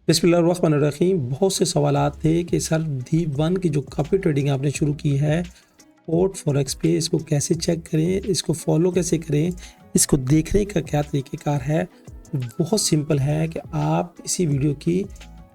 बिस्मिल्लाहिर्रहमानिर्रहीम। बहुत से सवालात थे कि सर दीप वन की जो कॉपी ट्रेडिंग आपने शुरू की है पोर्ट फॉरेक्स पे, इसको कैसे चेक करें, इसको फॉलो कैसे करें, इसको देखने का क्या तरीक़ेकार है। बहुत सिंपल है कि आप इसी वीडियो की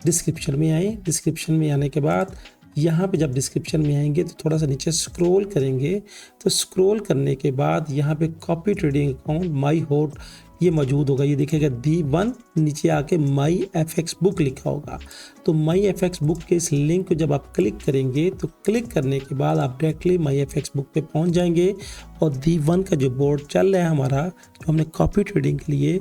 डिस्क्रिप्शन में आएँ। डिस्क्रिप्शन में आने के बाद यहाँ पे जब डिस्क्रिप्शन में आएंगे तो थोड़ा सा नीचे स्क्रॉल करेंगे, तो स्क्रॉल करने के बाद यहाँ पे कॉपी ट्रेडिंग अकाउंट माई होट ये मौजूद होगा। ये दिखेगा दीप वन, नीचे आके माई एफएक्स बुक लिखा होगा। तो माई एफएक्स बुक के इस लिंक को जब आप क्लिक करेंगे तो क्लिक करने के बाद आप डायरेक्टली माई एफएक्स बुक पे पहुंच जाएंगे और दीप वन का जो बोर्ड चल रहा है हमारा, जो हमने कॉपी ट्रेडिंग के लिए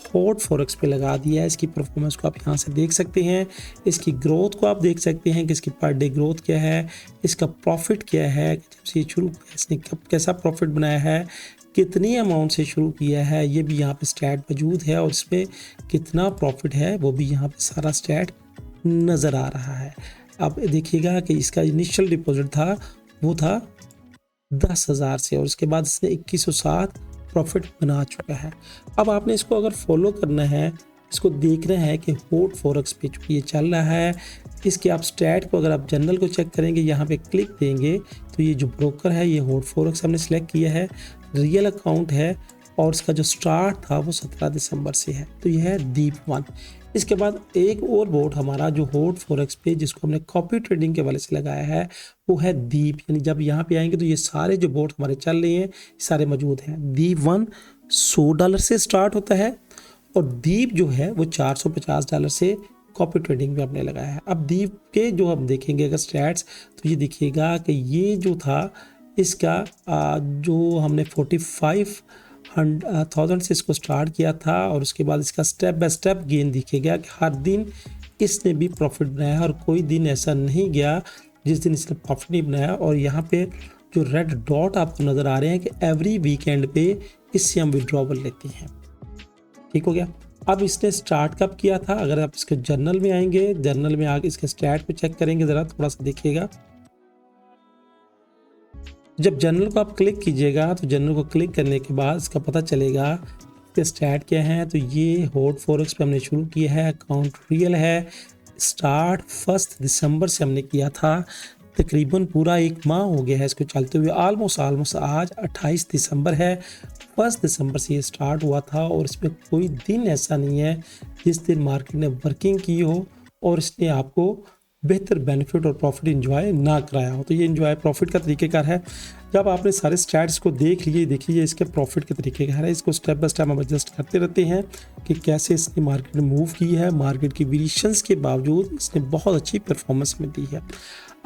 हॉट फॉरेक्स पे लगा दिया है, इसकी परफॉर्मेंस को आप यहाँ से देख सकते हैं। इसकी ग्रोथ को आप देख सकते हैं कि इसकी पर डे ग्रोथ क्या है, इसका प्रॉफिट क्या है, जब से शुरू इसने कब कैसा प्रॉफिट बनाया है, कितनी अमाउंट से शुरू किया है, ये भी यहाँ पे स्टैट मौजूद है और इसमें कितना प्रॉफिट है वो भी यहाँ पे सारा स्टैट नज़र आ रहा है। अब देखिएगा कि इसका इनिशियल डिपॉजिट था वो था 10,000 से और उसके बाद इसने 2107 प्रॉफिट बना चुका है। अब आपने इसको अगर फॉलो करना है, इसको देखना है कि हॉट फॉरेक्स पे चूँकि ये चल रहा है, इसके आप स्टैट को अगर आप जनरल को चेक करेंगे, यहाँ पे क्लिक देंगे तो ये जो ब्रोकर है ये हॉट फॉरेक्स हमने सेलेक्ट किया है, रियल अकाउंट है और इसका जो स्टार्ट था वो 17 दिसंबर से है। तो यह है दीप वन। इसके बाद एक और बोर्ड हमारा जो हॉट फॉरेक्स पे जिसको हमने कॉपी ट्रेडिंग के वाले से लगाया है वो है दीप, यानी जब यहाँ पे आएंगे तो ये सारे जो बोर्ड हमारे चल रहे हैं सारे मौजूद हैं। दीप वन $100 से स्टार्ट होता है और दीप जो है वो $450 से कॉपी ट्रेडिंग में हमने लगाया है। अब दीप के जो हम देखेंगे अगर स्टैट्स तो ये दिखेगा कि ये जो था इसका जो हमने 45,000 से इसको स्टार्ट किया था और उसके बाद इसका स्टेप बाय स्टेप गेन दिखेगा कि हर दिन इसने भी प्रॉफिट बनाया है और कोई दिन ऐसा नहीं गया जिस दिन इसने प्रॉफिट नहीं बनाया। और यहाँ पे जो रेड डॉट आपको नज़र आ रहे हैं कि एवरी वीकेंड पे इससे हम विड्रॉवल लेते हैं। ठीक हो गया। अब इसने स्टार्ट कब किया था, अगर आप इसके जर्नल में आएंगे, जर्नल में आके इसके स्टैट पे चेक करेंगे, ज़रा थोड़ा सा देखिएगा। जब जर्नल को आप क्लिक कीजिएगा तो जर्नल को क्लिक करने के बाद इसका पता चलेगा कि स्टार्ट क्या है। तो ये हॉट फॉरेक्स पे हमने शुरू किया है, अकाउंट रियल है, स्टार्ट 1 दिसंबर से हमने किया था, तकरीबन पूरा 1 माह हो गया है इसको चलते हुए, ऑलमोस्ट आज 28 दिसंबर है। 1 दिसंबर से ये स्टार्ट हुआ था और इसमें कोई दिन ऐसा नहीं है जिस दिन मार्केट ने वर्किंग की हो और इसने आपको बेहतर बेनिफिट और प्रॉफिट इंजॉय ना कराया हो। तो ये इंजॉय प्रॉफिट का तरीक़ेकार है। जब आपने सारे स्टैट्स को देख लिए, देखिए इसके प्रॉफिट के तरीक़ेकार है। इसको स्टेप बाय स्टेप हम एडजस्ट करते रहते हैं कि कैसे इसने मार्केट में मूव की है। मार्केट की वेरिएशंस के बावजूद इसने बहुत अच्छी परफॉर्मेंस में दी है।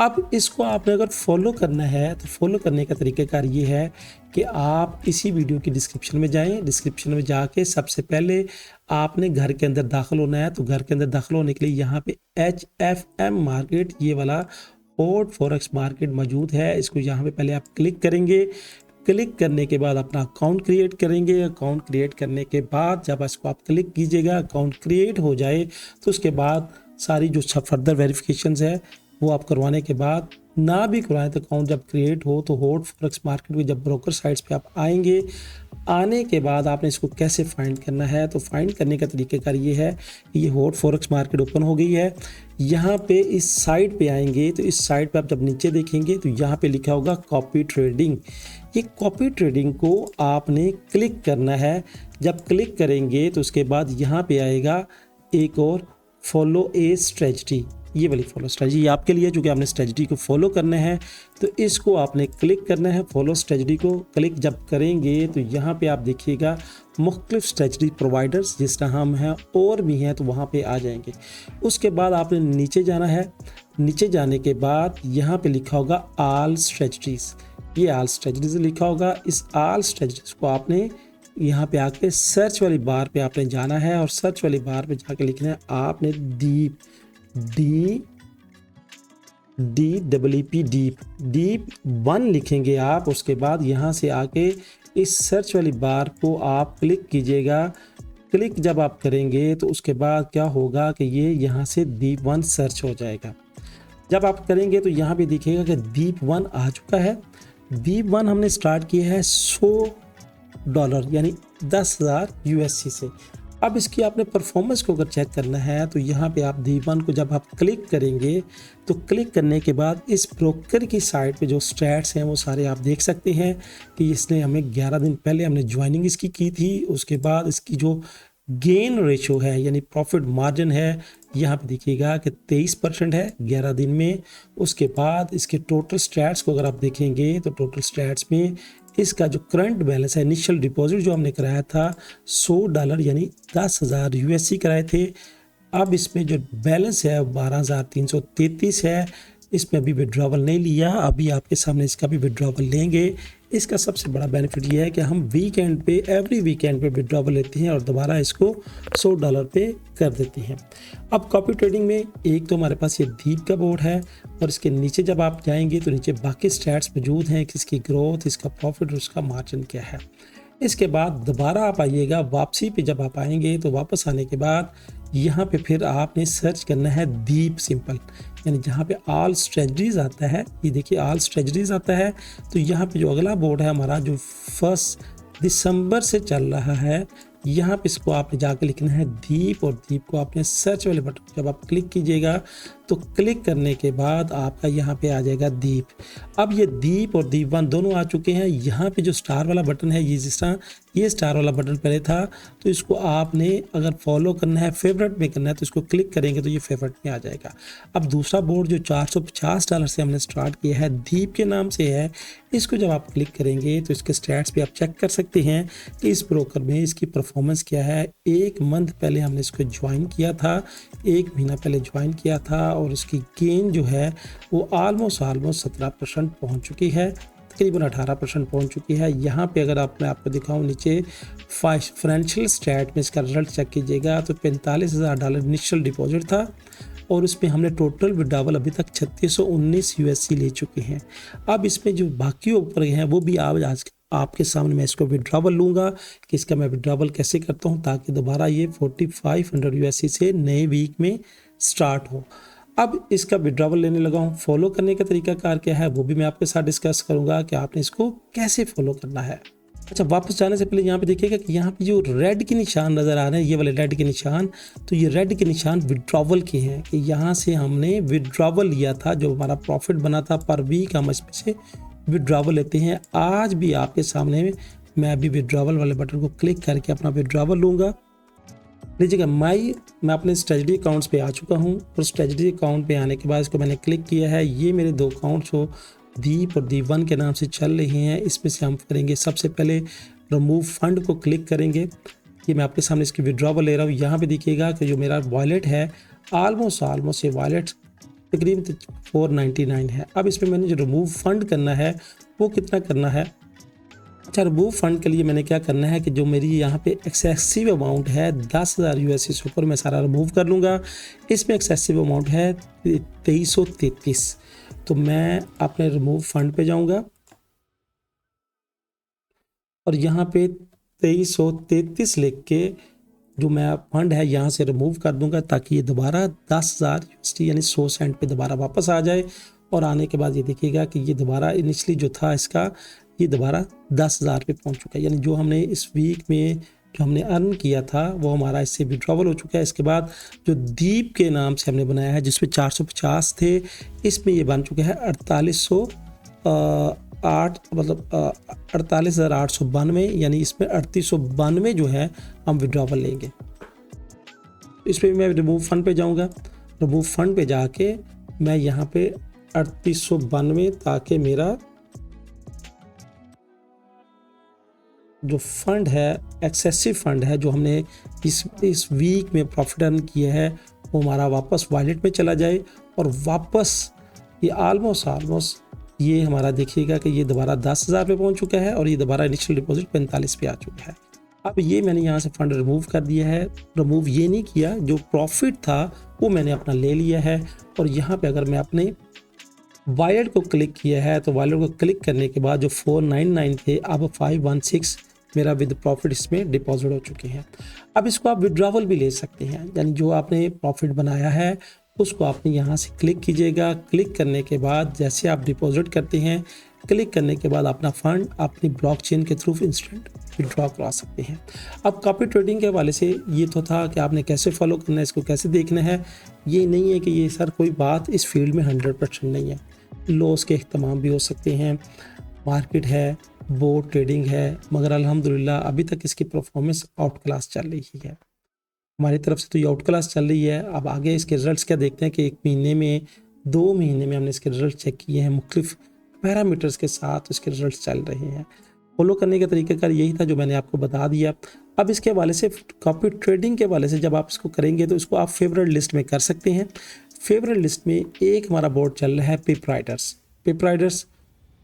अब इसको आपने अगर फॉलो करना है तो फॉलो करने का तरीक़ेकार ये है कि आप इसी वीडियो की डिस्क्रिप्शन में जाएं। डिस्क्रिप्शन में जाके सबसे पहले आपने घर के अंदर दाखिल होना है। तो घर के अंदर दाखिल होने के लिए यहाँ पे HFM मार्केट ये वाला हॉट फॉरेक्स मार्केट मौजूद है। इसको यहाँ पे पहले आप क्लिक करेंगे। क्लिक करने के बाद अपना अकाउंट क्रिएट करेंगे। अकाउंट क्रिएट करने के बाद जब इसको आप क्लिक कीजिएगा, अकाउंट क्रिएट हो जाए तो उसके बाद सारी जो फर्दर वेरिफिकेशंस है वो आप करवाने के बाद, ना भी करवाएं तो अकाउंट जब क्रिएट हो तो हॉट फॉरेक्स मार्केट में जब ब्रोकर साइट्स पे आप आएंगे, आने के बाद आपने इसको कैसे फाइंड करना है। तो फाइंड करने का तरीक़ेकार ये है कि ये हॉट फॉरेक्स मार्केट ओपन हो गई है। यहाँ पे इस साइट पे आएंगे तो इस साइट पे आप जब नीचे देखेंगे तो यहाँ पे लिखा होगा कॉपी ट्रेडिंग। ये कॉपी ट्रेडिंग को आपने क्लिक करना है। जब क्लिक करेंगे तो उसके बाद यहाँ पे आएगा एक और फॉलो ए स्ट्रेटजी, ये वाली फॉलो स्ट्रेटजी आपके लिए, चूँकि आपने स्ट्रेटजी को फॉलो करना है तो इसको आपने क्लिक करना है। फॉलो स्ट्रेटजी को क्लिक जब करेंगे तो यहाँ पे आप देखिएगा मुख्तलिफ स्ट्रेटजी प्रोवाइडर्स जिस तरह हम हैं और भी हैं तो वहाँ पे आ जाएंगे। उसके बाद आपने नीचे जाना है। नीचे जाने के बाद यहाँ पे लिखा होगा ऑल स्ट्रेटजीज, ये ऑल स्ट्रेटजीज लिखा होगा। इस ऑल स्ट्रेटजीज को आपने यहाँ पे आके सर्च वाली बार पे आपने जाना है और सर्च वाली बार पे जाके लिखना है आपने दीप डीप वन लिखेंगे आप। उसके बाद यहाँ से आके इस सर्च वाली बार को आप क्लिक कीजिएगा। क्लिक जब आप करेंगे तो उसके बाद क्या होगा कि ये यहाँ से दीप वन सर्च हो जाएगा। जब आप करेंगे तो यहाँ पे दिखेगा कि दीप वन आ चुका है। दीप वन हमने स्टार्ट किया है $100 यानी 10,000 USD से। अब इसकी आपने परफॉर्मेंस को अगर चेक करना है तो यहाँ पे आप D1 को जब आप क्लिक करेंगे तो क्लिक करने के बाद इस ब्रोकर की साइड पे जो स्टैट्स हैं वो सारे आप देख सकते हैं कि इसने हमें 11 दिन पहले हमने ज्वाइनिंग इसकी की थी। उसके बाद इसकी जो गेन रेशो है यानी प्रॉफिट मार्जिन है यहाँ पे देखिएगा कि 23% है 11 दिन में। उसके बाद इसके टोटल स्टैट्स को अगर आप देखेंगे तो टोटल स्टैट्स में इसका जो करंट बैलेंस है, इनिशियल डिपॉजिट जो हमने कराया था $100 यानी 10,000 USD कराए थे। अब इसमें जो बैलेंस है 12,333 है। इसमें अभी विड्रॉवल नहीं लिया, अभी आपके सामने इसका भी विड्रॉवल लेंगे। इसका सबसे बड़ा बेनिफिट ये है कि हम वीकेंड पे एवरी वीकेंड पे विड्रॉवल लेते हैं और दोबारा इसको $100 पे कर देते हैं। अब कॉपी ट्रेडिंग में एक तो हमारे पास ये दीप का बोर्ड है और इसके नीचे जब आप जाएंगे तो नीचे बाकी स्टैट्स मौजूद हैं कि इसकी ग्रोथ, इसका प्रॉफिट और उसका मार्जिन क्या है। इसके बाद दोबारा आप आइएगा, वापसी पे जब आप आएंगे तो वापस आने के बाद यहाँ पे फिर आपने सर्च करना है दीप सिंपल, यानी जहाँ पे ऑल स्ट्रेटजीज आता है, ये देखिए ऑल स्ट्रेटजीज आता है। तो यहाँ पे जो अगला बोर्ड है हमारा जो 1 दिसंबर से चल रहा है, यहाँ पे इसको आपने जाकर लिखना है दीप और दीप को आपने सर्च वाले बटन जब आप क्लिक कीजिएगा तो क्लिक करने के बाद आपका यहाँ पे आ जाएगा दीप। अब ये दीप और दीप 1 दोनों आ चुके हैं। यहाँ पे जो स्टार वाला बटन है, ये जिस तरह ये स्टार वाला बटन पहले था तो इसको आपने अगर फॉलो करना है, फेवरेट में करना है तो इसको क्लिक करेंगे तो ये फेवरेट में आ जाएगा। अब दूसरा बोर्ड जो $450 से हमने स्टार्ट किया है, दीप के नाम से है, इसको जब आप क्लिक करेंगे तो इसके स्टैट्स भी आप चेक कर सकते हैं कि इस ब्रोकर में इसकी परफॉर्मेंस क्या है। 1 मंथ पहले हमने इसको ज्वाइन किया था, 1 महीना पहले ज्वाइन किया था और इसकी गेन जो है वो ऑलमोस्ट 17% पहुंच चुकी है, तकरीबन 18% पहुंच चुकी है। यहाँ पे अगर मैं आपको दिखाऊं नीचे फाइनेंशियल स्टैट में इसका रिजल्ट चेक कीजिएगा तो $45,000 इनिशियल डिपॉजिट था और उसमें हमने टोटल विड्रॉवल अभी तक 3619 USD ले चुके हैं। अब इसमें जो बाकी ऊपर हैं वो भी आज आपके सामने मैं इसको विड्रॉवल लूँगा कि इसका मैं विड्रॉवल कैसे करता हूँ ताकि दोबारा ये 4500 USD से नए वीक में स्टार्ट हो। अब इसका विड्रॉवल लेने लगा हूँ। फॉलो करने का तरीका कार क्या है वो भी मैं आपके साथ डिस्कस करूँगा कि आपने इसको कैसे फॉलो करना है। अच्छा, वापस जाने से पहले यहाँ पे देखिएगा कि यहाँ पे जो रेड के निशान नज़र आ रहे हैं, ये वाले रेड के निशान, तो ये रेड के निशान विड्रॉवल के हैं कि यहाँ से हमने विड्रॉवल लिया था, जो हमारा प्रॉफिट बना था पर वीक हम इसमें से विड्रॉवल लेते हैं। आज भी आपके सामने मैं अभी विड्रॉवल वाले बटन को क्लिक करके अपना विड्रॉवल लूँगा। लीजिएगा मैं अपने स्ट्रेटजी अकाउंट्स पे आ चुका हूँ और स्ट्रेटजी अकाउंट पे आने के बाद इसको मैंने क्लिक किया है। ये मेरे 2 अकाउंट्स जो दीप और दीप 1 के नाम से चल रहे हैं, इसमें से हम करेंगे सबसे पहले रिमूव फंड को क्लिक करेंगे। ये मैं आपके सामने इसकी विड्रॉवल ले रहा हूँ। यहाँ पे देखिएगा कि जो मेरा वॉलेट है ऑलमोस्ट ये वॉलेट तकरीबन 499 है। अब इसमें मैंने जो रिमूव फंड करना है वो कितना करना है। अच्छा, रिमूव फंड के लिए मैंने क्या करना है कि जो मेरी यहाँ पे एक्सेसिव अमाउंट है 10,000 USD से ऊपर मैं सारा रिमूव कर लूँगा। इसमें एक्सेसिव अमाउंट है 2333, तो मैं अपने रिमूव फंड पे जाऊँगा और यहाँ पे 2333 लिख के जो मैं फंड है यहाँ से रिमूव कर दूंगा ताकि ये दोबारा 10,000 USD यानी 100 सेंट पे दोबारा वापस आ जाए। और आने के बाद ये देखिएगा कि ये दोबारा इनिशियली जो था इसका ये दोबारा 10,000 पे पहुंच चुका है, यानी जो हमने इस वीक में जो हमने अर्न किया था वो हमारा इससे विड्रॉवल हो चुका है। इसके बाद जो दीप के नाम से हमने बनाया है जिसमें 450 थे, इसमें ये बन चुके हैं 48,892, यानी इसमें 3892 जो है हम विड्रॉवल लेंगे। इस पर मैं रिमूव फंड पे जाऊंगा। रिमूव फंड पे जाके मैं यहाँ पे 3892 ताकि मेरा जो फंड है एक्सेसिव फंड है जो हमने इस वीक में प्रॉफिट अर्न किया है वो हमारा वापस वॉलेट में चला जाए और वापस ये ऑलमोस्ट ये हमारा देखिएगा कि ये दोबारा 10,000 पे पहुंच चुका है और ये दोबारा इनिशियल डिपॉजिट 45 पे आ चुका है। अब ये मैंने यहाँ से फंड रिमूव कर दिया है। रिमूव ये नहीं किया, जो प्रॉफिट था वो मैंने अपना ले लिया है। और यहाँ पे अगर मैं अपने वॉलेट को क्लिक किया है तो वॉलेट को क्लिक करने के बाद जो 499 थे अब 516 मेरा विद प्रॉफिट इसमें डिपॉजिट हो चुके हैं। अब इसको आप विड्रॉवल भी ले सकते हैं, यानी जो आपने प्रॉफिट बनाया है उसको आपने यहाँ से क्लिक कीजिएगा। क्लिक करने के बाद जैसे आप डिपॉजिट करते हैं, क्लिक करने के बाद अपना फंड अपनी ब्लॉकचेन के थ्रू इंस्टेंट विड्रॉ करवा सकते हैं। अब कॉपी ट्रेडिंग के हवाले से ये तो था कि आपने कैसे फॉलो करना है, इसको कैसे देखना है। ये नहीं है कि ये सर कोई बात इस फील्ड में 100% नहीं है, लॉस के इख्तिमाम भी हो सकते हैं। मार्केट है, बोर्ड ट्रेडिंग है, मगर अल्हम्दुलिल्लाह अभी तक इसकी परफॉर्मेंस आउट क्लास चल रही है। हमारी तरफ से तो ये आउट क्लास चल रही है। अब आगे इसके रिजल्ट्स क्या देखते हैं कि 1 महीने में, 2 महीने में हमने इसके रिजल्ट चेक किए हैं, मुख्तलिफ पैरामीटर्स के साथ इसके रिजल्ट चल रहे हैं। फॉलो करने का तरीक़ाकार यही था जो मैंने आपको बता दिया। अब इसके हवाले से कॉपी ट्रेडिंग के हवाले से जब आप इसको करेंगे तो इसको आप फेवरेट लिस्ट में कर सकते हैं। फेवरेट लिस्ट में एक हमारा बोर्ड चल रहा है पिप राइडर्स। पिप राइडर्स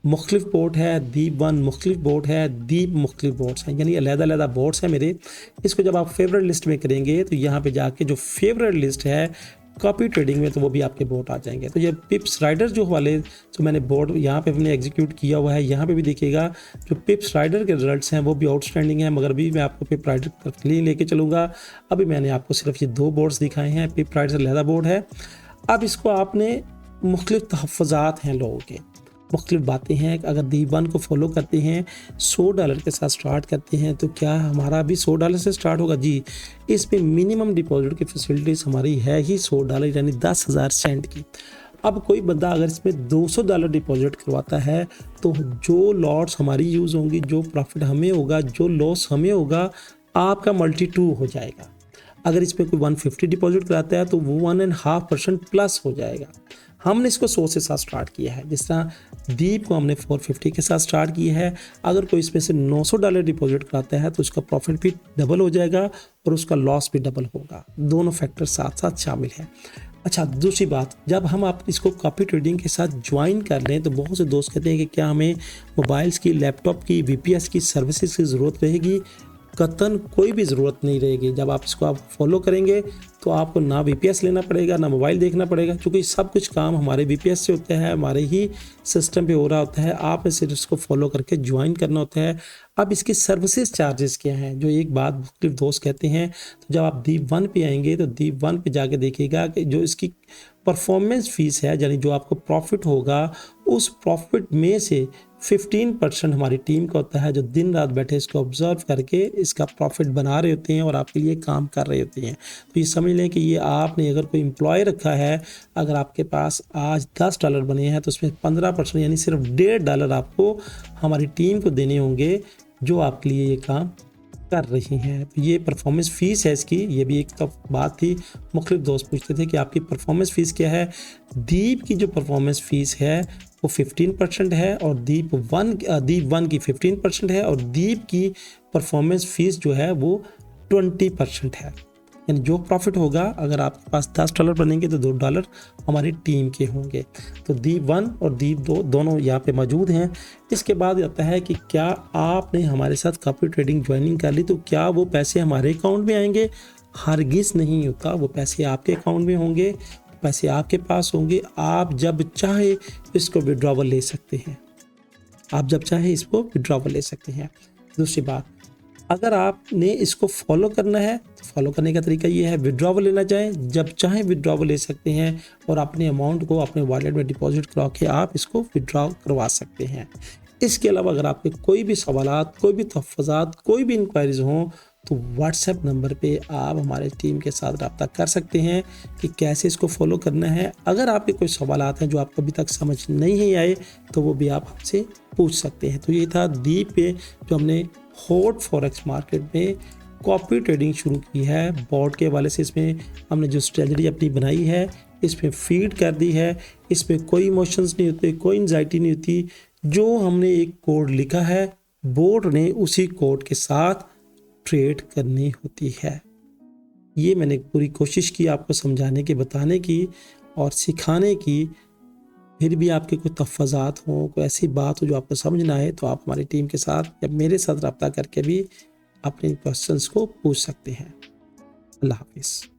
मुख्तलिफ बोर्ड है, दीप वन मुख्तलिफ बोर्ड है, दीप मुख्तलिफ बोर्ड्स हैं, यानी अलग-अलग बोर्ड्स हैं मेरे। इसको जब आप फेवरेट लिस्ट में करेंगे तो यहाँ पे जाके जो फेवरेट लिस्ट है कॉपी ट्रेडिंग में, तो वो भी आपके बोर्ड आ जाएंगे। तो ये पिप्स राइडर जो वाले जो मैंने बोर्ड यहाँ पे हमने एग्जीक्यूट किया हुआ है, यहाँ पे भी देखिएगा जो पिप्स राइडर के रिजल्ट्स हैं वो भी आउटस्टैंडिंग है, मगर भी मैं आपको पिप राइडर की तरफ लेके चलूँगा। अभी मैंने आपको सिर्फ ये 2 बोर्ड्स दिखाए हैं। पिप राइडर अलहदा बोर्ड है। अब इसको आपने मुख्तलिफ तहफ़्फ़ुज़ात हैं लोगों के, मुख्तलिफ बातें हैं। अगर दीप वन को फॉलो करते हैं, $100 के साथ स्टार्ट करते हैं, तो क्या हमारा भी $100 से स्टार्ट होगा? जी, इसमें मिनिमम डिपॉजिट की फैसिलिटीज़ हमारी है ही $100 यानी 10,000 सेंट की। अब कोई बंदा अगर इसमें $200 डिपॉजिट करवाता है तो जो लॉट्स हमारी यूज़ होंगी, जो प्रॉफिट हमें होगा, जो लॉस हमें होगा, आपका मल्टी 2 हो जाएगा। अगर इसमें कोई 150 डिपॉजिट कराता है तो वो 1.5% प्लस हो जाएगा। हमने इसको 100 के साथ स्टार्ट किया है, जिस तरह दीप को हमने 450 के साथ स्टार्ट किया है। अगर कोई इसमें से $900 डिपॉजिट कराता है तो उसका प्रॉफिट भी डबल हो जाएगा और उसका लॉस भी डबल होगा। दोनों फैक्टर साथ साथ शामिल हैं। अच्छा, दूसरी बात, जब हम आप इसको कॉपी ट्रेडिंग के साथ ज्वाइन कर लें तो बहुत से दोस्त कहते हैं कि क्या हमें मोबाइल्स की, लैपटॉप की, VPS की सर्विसेज की ज़रूरत रहेगी? कतन कोई भी ज़रूरत नहीं रहेगी। जब आप इसको फॉलो करेंगे तो आपको ना VPS लेना पड़ेगा, ना मोबाइल देखना पड़ेगा, क्योंकि सब कुछ काम हमारे VPS से होता है, हमारे ही सिस्टम पे हो रहा होता है। आपने सिर्फ इसको फॉलो करके ज्वाइन करना होता है। अब इसकी सर्विसेज चार्जेस क्या हैं, जो एक बात मुख्तलिफ दोस्त कहते हैं। तो जब आप दीप वन पे आएंगे तो दीप वन पे जाके देखिएगा कि जो इसकी परफॉर्मेंस फ़ीस है, यानी जो आपको प्रॉफिट होगा, उस प्रॉफिट में से 15% हमारी टीम का होता है, जो दिन रात बैठे इसको ऑब्जर्व करके इसका प्रॉफिट बना रहे होते हैं और आपके लिए काम कर रहे होते हैं। तो ये समझ लें कि ये आपने अगर कोई एम्प्लॉय रखा है, अगर आपके पास आज $10 बने हैं तो उसमें 15% यानी सिर्फ $1.5 आपको हमारी टीम को देने होंगे, जो आपके लिए ये काम कर रही हैं। तो ये परफॉर्मेंस फ़ीस है इसकी। ये भी एक तो बात थी, मुख्तलिफ दोस्त पूछते थे कि आपकी परफॉर्मेंस फ़ीस क्या है। दीप की जो परफॉर्मेंस फ़ीस है वो 15% है और दीप वन की 15% है, और दीप की परफॉर्मेंस फ़ीस जो है वो 20% है। यानी जो प्रॉफिट होगा, अगर आपके पास $10 बनेंगे तो $2 हमारी टीम के होंगे। तो दीप वन और दीप 2 दोनों यहाँ पे मौजूद हैं। इसके बाद आता है कि क्या आपने हमारे साथ कॉपी ट्रेडिंग ज्वाइनिंग कर ली तो क्या वो पैसे हमारे अकाउंट में आएंगे? हरगिज़ नहीं होता। वो पैसे आपके अकाउंट में होंगे, पैसे आपके पास होंगे। आप जब चाहे इसको विड्रॉवल ले सकते हैं, आप जब चाहे इसको विड्रॉवल ले सकते हैं। दूसरी बात, अगर आपने इसको फॉलो करना है तो फॉलो करने का तरीका ये है, विड्रॉवल लेना चाहें जब चाहें विड्रॉवल ले सकते हैं और अपने अमाउंट को अपने वॉलेट में डिपॉजिट करा के आप इसको विड्रॉ करवा सकते हैं। इसके अलावा अगर आपके कोई भी सवालात, कोई भी तहफ़्फ़ुज़ात, कोई भी इंक्वायरीज़ हों तो व्हाट्सएप नंबर पे आप हमारे टीम के साथ रब्ता कर सकते हैं कि कैसे इसको फॉलो करना है। अगर आपके कोई सवालात हैं जो आपको अभी तक समझ नहीं आए तो वो भी आप हमसे पूछ सकते हैं। तो ये था दीप पे जो हमने हॉट फॉरेक्स मार्केट में कॉपी ट्रेडिंग शुरू की है। बोर्ड के हवाले से इसमें हमने जो स्ट्रेटजी अपनी बनाई है इसमें फीड कर दी है। इसमें कोई इमोशंस नहीं होते, कोई एंजाइटी नहीं होती। जो हमने एक कोड लिखा है, बोर्ड ने उसी कोड के साथ ट्रेड करनी होती है। ये मैंने पूरी कोशिश की आपको समझाने की, बताने की और सिखाने की। फिर भी आपके कोई तफ़्फ़ुज़ात हों, कोई ऐसी बात हो जो आपको समझ ना आए तो आप हमारी टीम के साथ या मेरे साथ रब्ता करके भी अपने क्वेश्चंस को पूछ सकते हैं। अल्लाह हाफ़िज़।